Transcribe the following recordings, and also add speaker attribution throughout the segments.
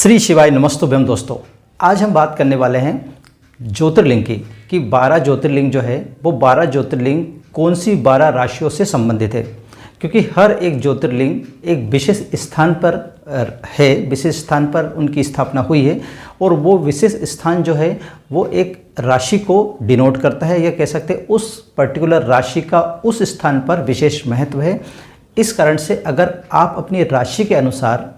Speaker 1: श्री शिवाय नमस्तुभ्यम दोस्तों। आज हम बात करने वाले हैं ज्योतिर्लिंग की कि 12 ज्योतिर्लिंग जो है वो 12 ज्योतिर्लिंग कौन सी 12 राशियों से संबंधित है, क्योंकि हर एक ज्योतिर्लिंग एक विशेष स्थान पर है, विशेष स्थान पर उनकी स्थापना हुई है और वो विशेष स्थान जो है वो एक राशि को डिनोट करता है, या कह सकते हैं उस पर्टिकुलर राशि का उस स्थान पर विशेष महत्व है। इस कारण से अगर आप अपनी राशि के अनुसार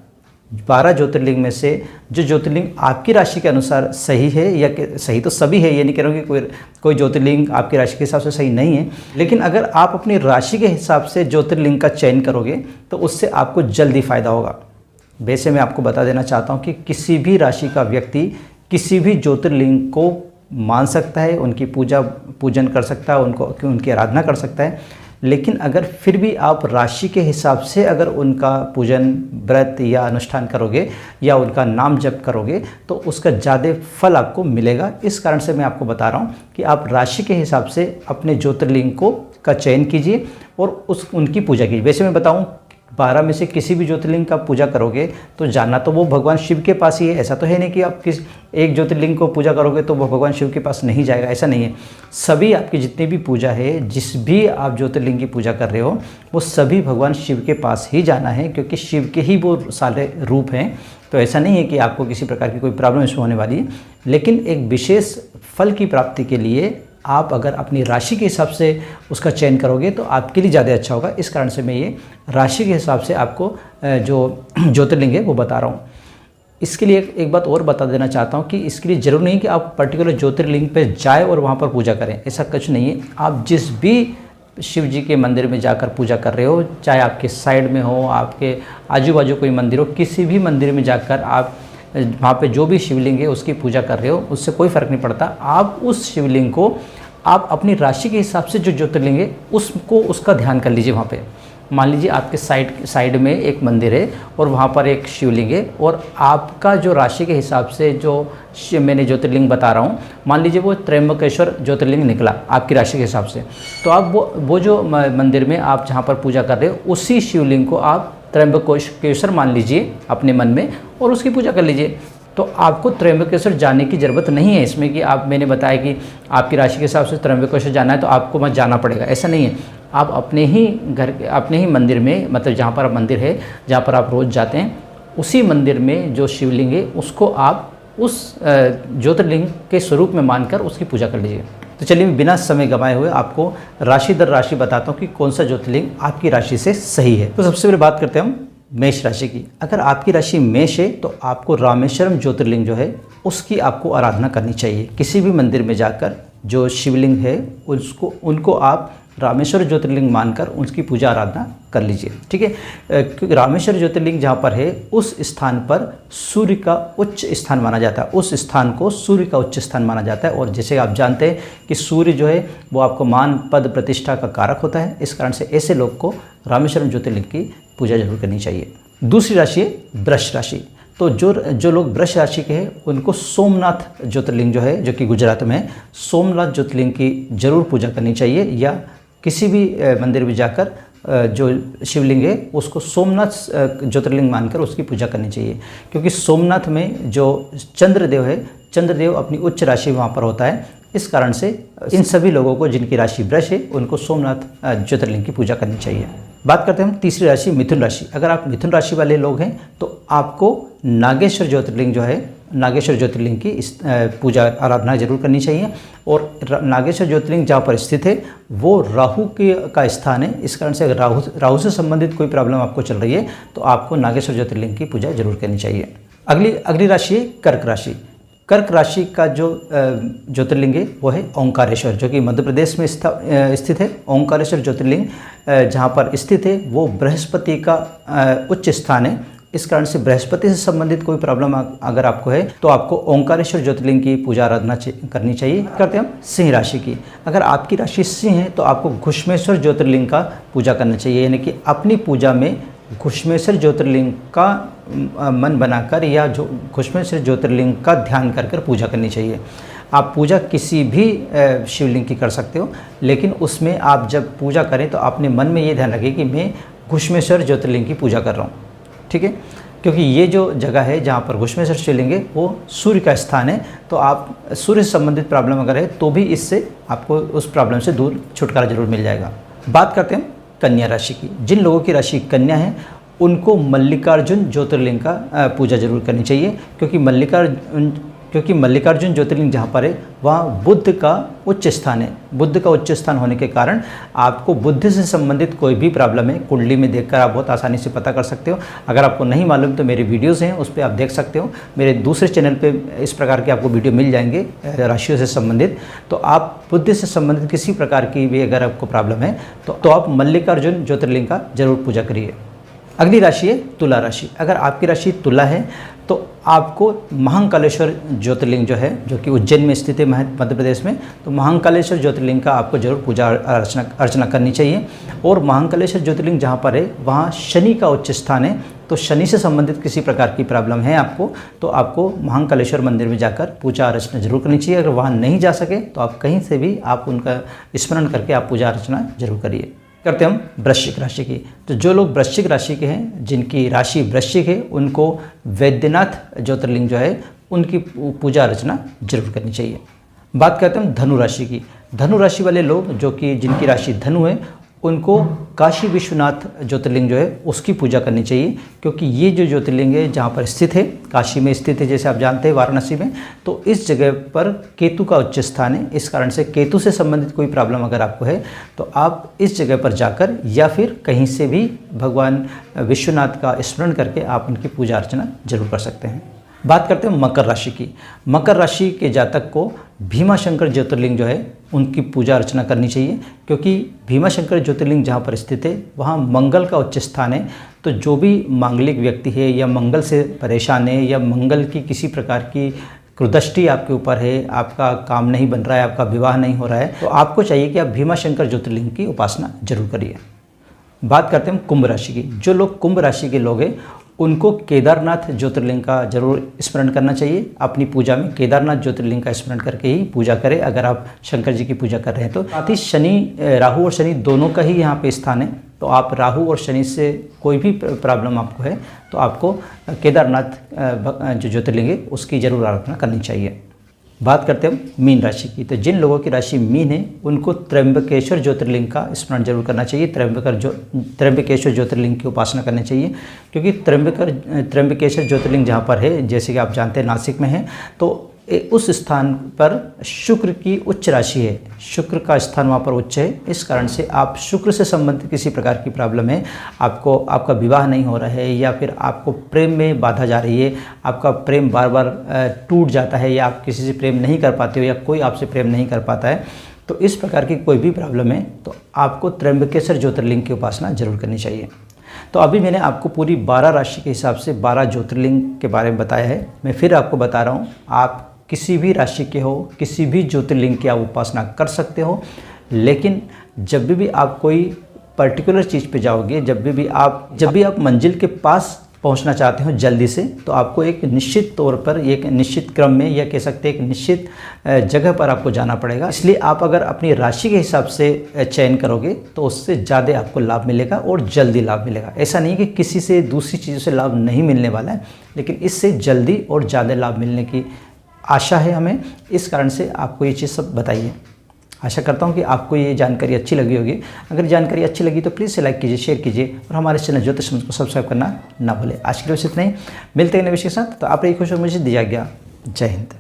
Speaker 1: 12 ज्योतिर्लिंग में से जो ज्योतिर्लिंग आपकी राशि के अनुसार सही है, या सही तो सभी है, ये नहीं कह रहा हूँ कि कोई ज्योतिर्लिंग आपकी राशि के हिसाब से सही नहीं है, लेकिन अगर आप अपनी राशि के हिसाब से ज्योतिर्लिंग का चयन करोगे तो उससे आपको जल्दी फायदा होगा। वैसे मैं आपको बता देना चाहता हूँ कि किसी भी राशि का व्यक्ति किसी भी ज्योतिर्लिंग को मान सकता है, उनकी पूजन कर सकता है, उनकी आराधना कर सकता है। लेकिन अगर फिर भी आप राशि के हिसाब से अगर उनका पूजन, व्रत या अनुष्ठान करोगे या उनका नाम जप करोगे तो उसका ज़्यादा फल आपको मिलेगा। इस कारण से मैं आपको बता रहा हूँ कि आप राशि के हिसाब से अपने ज्योतिर्लिंग का चयन कीजिए और उनकी पूजा कीजिए। वैसे मैं बताऊँ 12 में से किसी भी ज्योतिर्लिंग का पूजा करोगे तो जाना तो वो भगवान शिव के पास ही है। ऐसा तो है नहीं कि आप एक ज्योतिर्लिंग को पूजा करोगे तो वो भगवान शिव के पास नहीं जाएगा, ऐसा नहीं है। सभी आपकी जितनी भी पूजा है, जिस भी आप ज्योतिर्लिंग की पूजा कर रहे हो, वो सभी भगवान शिव के पास ही जाना है, क्योंकि शिव के ही वो सारे रूप हैं। तो ऐसा नहीं है कि आपको किसी प्रकार की कोई प्रॉब्लम इसमें होने वाली है, लेकिन एक विशेष फल की प्राप्ति के लिए आप अगर अपनी राशि के हिसाब से उसका चयन करोगे तो आपके लिए ज़्यादा अच्छा होगा। इस कारण से मैं ये राशि के हिसाब से आपको जो ज्योतिर्लिंग है वो बता रहा हूँ। इसके लिए एक बात और बता देना चाहता हूँ कि इसके लिए ज़रूर नहीं कि आप पर्टिकुलर ज्योतिर्लिंग पे जाए और वहाँ पर पूजा करें, ऐसा कुछ नहीं है। आप जिस भी शिव जी के मंदिर में जाकर पूजा कर रहे हो, चाहे आपके साइड में हो, आपके आजू बाजू कोई मंदिर हो, किसी भी मंदिर में जाकर आप वहाँ पे जो भी शिवलिंग है उसकी पूजा कर रहे हो, उससे कोई फ़र्क नहीं पड़ता। आप उस शिवलिंग को आप अपनी राशि के हिसाब से जो ज्योतिर्लिंग है उसका ध्यान कर लीजिए। वहाँ पे मान लीजिए आपके साइड में एक मंदिर है और वहाँ पर एक शिवलिंग है, और आपका जो राशि के हिसाब से जो मैंने ज्योतिर्लिंग बता रहा हूँ, मान लीजिए वो त्र्यंबकेश्वर ज्योतिर्लिंग निकला आपकी राशि के हिसाब से, तो आप वो जो मंदिर में आप जहाँ पर पूजा कर रहे हो उसी शिवलिंग को आप त्र्यंबकेश्वर मान लीजिए अपने मन में और उसकी पूजा कर लीजिए। तो आपको त्र्यंबकेश्वर जाने की ज़रूरत नहीं है इसमें कि मैंने बताया कि आपकी राशि के हिसाब से त्र्यंबकेश्वर जाना है तो आपको वहाँ जाना पड़ेगा, ऐसा नहीं है। आप अपने ही मंदिर में, मतलब जहाँ पर मंदिर है, जहाँ पर आप रोज़ जाते हैं, उसी मंदिर में जो शिवलिंग है उसको आप उस ज्योतिर्लिंग के स्वरूप में मानकर उसकी पूजा कर लीजिए। तो चलिए बिना समय गंवाए हुए आपको राशि दर राशि बताता हूँ कि कौन सा ज्योतिर्लिंग आपकी राशि से सही है। तो सबसे पहले बात करते हैं हम मेष राशि की। अगर आपकी राशि मेष है तो आपको रामेश्वरम ज्योतिर्लिंग जो है उसकी आपको आराधना करनी चाहिए। किसी भी मंदिर में जाकर जो शिवलिंग है उनको आप रामेश्वर ज्योतिर्लिंग मानकर उसकी पूजा आराधना कर लीजिए, ठीक है। क्योंकि रामेश्वर ज्योतिर्लिंग जहाँ पर है उस स्थान पर सूर्य का उच्च स्थान माना जाता है, उस स्थान को सूर्य का उच्च स्थान माना जाता है। और जैसे आप जानते हैं कि सूर्य जो है वो आपको मान, पद, प्रतिष्ठा का कारक होता है। इस कारण से ऐसे लोग को रामेश्वरम ज्योतिर्लिंग की पूजा जरूर करनी चाहिए। दूसरी राशि है वृष राशि। तो जो लोग वृष राशि के हैं उनको सोमनाथ ज्योतिर्लिंग जो है, जो कि गुजरात में है, सोमनाथ ज्योतिर्लिंग की जरूर पूजा करनी चाहिए, या किसी भी मंदिर में जाकर जो शिवलिंग है उसको सोमनाथ ज्योतिर्लिंग मानकर उसकी पूजा करनी चाहिए। क्योंकि सोमनाथ में जो चंद्रदेव है, चंद्रदेव अपनी उच्च राशि वहाँ पर होता है। इस कारण से इन सभी लोगों को जिनकी राशि वृष है उनको सोमनाथ ज्योतिर्लिंग की पूजा करनी चाहिए। बात करते हैं हम तीसरी राशि मिथुन राशि। अगर आप मिथुन राशि वाले लोग हैं तो आपको नागेश्वर ज्योतिर्लिंग जो है, नागेश्वर ज्योतिर्लिंग की पूजा आराधना जरूर करनी चाहिए। और नागेश्वर ज्योतिर्लिंग जहाँ पर स्थित है वो राहु का स्थान है। इस कारण से अगर राहु से संबंधित कोई प्रॉब्लम आपको चल रही है तो आपको नागेश्वर ज्योतिर्लिंग की पूजा जरूर करनी चाहिए। अगली राशि है कर्क राशि। कर्क राशि का जो ज्योतिर्लिंग है वो है ओंकारेश्वर, जो कि मध्य प्रदेश में स्थित है। ओंकारेश्वर ज्योतिर्लिंग जहाँ पर स्थित है वो बृहस्पति का उच्च स्थान है। इस कारण से बृहस्पति से संबंधित कोई प्रॉब्लम अगर आपको है तो आपको ओंकारेश्वर ज्योतिर्लिंग की पूजा आराधना करनी चाहिए। करते हैं हम सिंह राशि की। अगर आपकी राशि सिंह है तो आपको घुश्मेश्वर ज्योतिर्लिंग का पूजा करना चाहिए, यानी कि अपनी पूजा में घुश्मेश्वर ज्योतिर्लिंग का मन बनाकर या जो घुश्मेश्वर ज्योतिर्लिंग का ध्यान कर पूजा करनी चाहिए। आप पूजा किसी भी शिवलिंग की कर सकते हो, लेकिन उसमें आप जब पूजा करें तो अपने मन में ये ध्यान रखें कि मैं घुश्मेश्वर ज्योतिर्लिंग की पूजा कर रहा हूँ, ठीक है। क्योंकि ये जो जगह है जहाँ पर घुश्मेश्वर शिवलिंग है वो सूर्य का स्थान है, तो आप सूर्य से संबंधित प्रॉब्लम अगर है तो भी इससे आपको उस प्रॉब्लम से दूर छुटकारा जरूर मिल जाएगा। बात करते हैं कन्या राशि की। जिन लोगों की राशि कन्या है उनको मल्लिकार्जुन ज्योतिर्लिंग का पूजा जरूर करनी चाहिए, क्योंकि मल्लिकार्जुन ज्योतिर्लिंग जहाँ पर है वहाँ बुद्ध का उच्च स्थान है। बुद्ध का उच्च स्थान होने के कारण आपको बुद्ध से संबंधित कोई भी प्रॉब्लम है कुंडली में देखकर आप बहुत आसानी से पता कर सकते हो। अगर आपको नहीं मालूम तो मेरे वीडियोस हैं, उस पर आप देख सकते हो। मेरे दूसरे चैनल पे इस प्रकार के आपको वीडियो मिल जाएंगे राशियों से संबंधित। तो आप बुद्ध से संबंधित किसी प्रकार की भी अगर आपको प्रॉब्लम है तो आप मल्लिकार्जुन ज्योतिर्लिंग का जरूर पूजा करिए। अगली राशि है तुला राशि। अगर आपकी राशि तुला है तो आपको महाकालेश्वर ज्योतिर्लिंग जो है, जो कि उज्जैन में स्थित है मध्य प्रदेश में, तो महाकालेश्वर ज्योतिर्लिंग का आपको जरूर पूजा अर्चना करनी चाहिए। और महाकालेश्वर ज्योतिर्लिंग जहाँ पर है वहाँ शनि का उच्च स्थान है, तो शनि से संबंधित किसी प्रकार की प्रॉब्लम है आपको तो आपको महाकालेश्वर मंदिर में जाकर पूजा अर्चना जरूर करनी चाहिए। अगर वहाँ नहीं जा सके तो आप कहीं से भी आप उनका स्मरण करके आप पूजा अर्चना जरूर करिए। करते हम वृश्चिक राशि की। तो जो लोग वृश्चिक राशि के हैं, जिनकी राशि वृश्चिक है, उनको वैद्यनाथ ज्योतिर्लिंग जो है उनकी पूजा अर्चना जरूर करनी चाहिए। बात करते हैं धनु राशि की। धनु राशि वाले लोग जो कि जिनकी राशि धनु है उनको काशी विश्वनाथ ज्योतिर्लिंग जो है उसकी पूजा करनी चाहिए, क्योंकि ये जो ज्योतिर्लिंग है जहाँ पर स्थित है, काशी में स्थित है जैसे आप जानते हैं, वाराणसी में, तो इस जगह पर केतु का उच्च स्थान है। इस कारण से केतु से संबंधित कोई प्रॉब्लम अगर आपको है तो आप इस जगह पर जाकर या फिर कहीं से भी भगवान विश्वनाथ का स्मरण करके आप उनकी पूजा अर्चना जरूर कर सकते हैं। बात करते हैं मकर राशि की। मकर राशि के जातक को भीमाशंकर ज्योतिर्लिंग जो है उनकी पूजा अर्चना करनी चाहिए, क्योंकि भीमाशंकर ज्योतिर्लिंग जहाँ पर स्थित है वहाँ मंगल का उच्च स्थान है। तो जो भी मांगलिक व्यक्ति है या मंगल से परेशान है या मंगल की किसी प्रकार की कुदृष्टि आपके ऊपर है, आपका काम नहीं बन रहा है, आपका विवाह नहीं हो रहा है, तो आपको चाहिए कि आप भीमाशंकर ज्योतिर्लिंग की उपासना जरूर करिए। बात करते हैं कुंभ राशि की। जो लोग कुंभ राशि के लोग हैं उनको केदारनाथ ज्योतिर्लिंग का जरूर स्मरण करना चाहिए। अपनी पूजा में केदारनाथ ज्योतिर्लिंग का स्मरण करके ही पूजा करें अगर आप शंकर जी की पूजा कर रहे हैं तो। साथ ही शनि, राहु और शनि दोनों का ही यहाँ पे स्थान है, तो आप राहु और शनि से कोई भी प्रॉब्लम आपको है तो आपको केदारनाथ जो ज्योतिर्लिंग है उसकी जरूर आराधना करनी चाहिए। बात करते हैं मीन राशि की। तो जिन लोगों की राशि मीन है उनको त्र्यंबकेश्वर ज्योतिर्लिंग का स्मरण जरूर करना चाहिए। त्र्यंबकेश्वर ज्योतिर्लिंग की उपासना करनी चाहिए, क्योंकि त्र्यंबकेश्वर ज्योतिर्लिंग जहाँ पर है, जैसे कि आप जानते हैं नासिक में है, तो उस स्थान पर शुक्र की उच्च राशि है, शुक्र का स्थान वहाँ पर उच्च है। इस कारण से आप शुक्र से संबंधित किसी प्रकार की प्रॉब्लम है, आपका विवाह नहीं हो रहा है या फिर आपको प्रेम में बाधा जा रही है, आपका प्रेम बार बार टूट जाता है या आप किसी से प्रेम नहीं कर पाते हो या कोई आपसे प्रेम नहीं कर पाता है, तो इस प्रकार की कोई भी प्रॉब्लम है तो आपको त्र्यंबकेश्वर ज्योतिर्लिंग की उपासना जरूर करनी चाहिए। तो अभी मैंने आपको पूरी 12 राशि के हिसाब से 12 ज्योतिर्लिंग के बारे में बताया है। मैं फिर आपको बता रहा हूँ, आप किसी भी राशि के हो, किसी भी ज्योतिर्लिंग की आप उपासना कर सकते हो, लेकिन जब भी आप कोई पर्टिकुलर चीज़ पे जाओगे, जब भी आप मंजिल के पास पहुंचना चाहते हो जल्दी से, तो आपको एक निश्चित तौर पर, एक निश्चित क्रम में, या कह सकते हैं एक निश्चित जगह पर आपको जाना पड़ेगा। इसलिए आप अगर अपनी राशि के हिसाब से चयन करोगे तो उससे ज़्यादा आपको लाभ मिलेगा और जल्दी लाभ मिलेगा। ऐसा नहीं कि किसी से दूसरी चीज़ों से लाभ नहीं मिलने वाला है, लेकिन इससे जल्दी और ज़्यादा लाभ मिलने की आशा है हमें। इस कारण से आपको ये चीज़ सब बताइए। आशा करता हूँ कि आपको ये जानकारी अच्छी लगी होगी। अगर जानकारी अच्छी लगी तो प्लीज़ से लाइक कीजिए, शेयर कीजिए और हमारे चैनल ज्योतिष मंत्र को सब्सक्राइब करना ना भूलें। आज के लिए बस इतना ही, मिलते हैं नए विषय के साथ। तो आप रही खुश और मुझे दिया गया। जय हिंद।